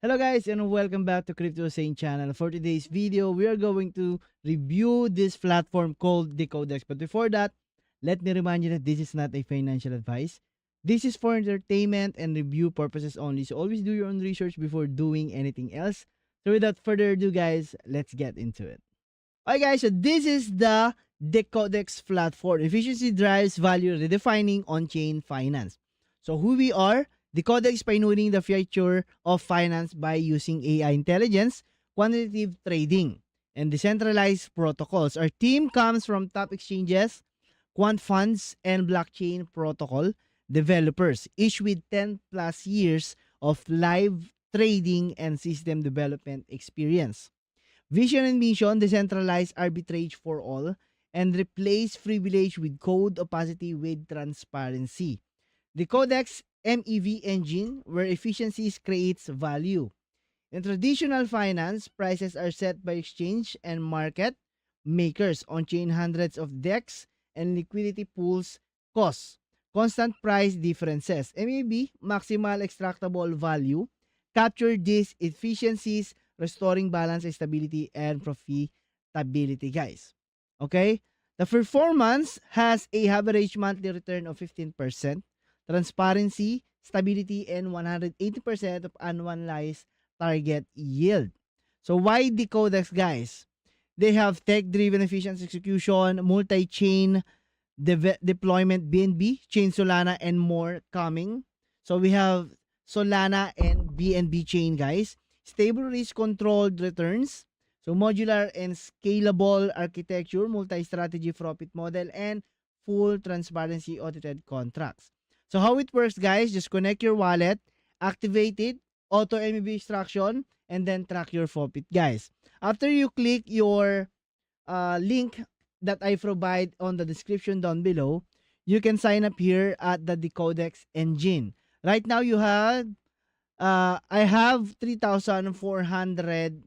Hello guys and welcome back to Crypto Saint channel. For today's video, we are going to review this platform called Decodex. But before that, let me remind you that this is not a financial advice. This is for entertainment and review purposes only. So always do your own research before doing anything else. So without further ado guys, let's get into it. Alright guys, so this is the Decodex platform. Efficiency drives value, redefining on-chain finance. So who we are? Decodex pioneering the future of finance by using AI intelligence, quantitative trading, and decentralized protocols. Our team comes from top exchanges, quant funds, and blockchain protocol developers, each with 10 plus years of live trading and system development experience. Vision and mission: decentralize arbitrage for all and replace privilege with code opacity with transparency. The Codex MEV engine, where efficiencies creates value. In traditional finance, prices are set by exchange and market makers. On-chain, hundreds of DEX and liquidity pools costs. Constant price differences. MEV, maximal extractable value, capture these efficiencies, restoring balance, stability, and profitability, guys. Okay? The performance has a average monthly return of 15%, transparency, stability, and 180% of annualized target yield. So why the Codex, guys? They have tech-driven efficient execution, multi-chain deployment, BNB, Chain Solana, and more coming. So we have Solana and BNB chain, guys. Stable risk-controlled returns. So modular and scalable architecture, multi-strategy profit model, and full transparency audited contracts. So how it works, guys, just connect your wallet, activate it, auto MEV extraction, and then track your profit, guys. After you click your link that I provide on the description down below, you can sign up here at the Decodex engine. Right now, you have, I have 3,400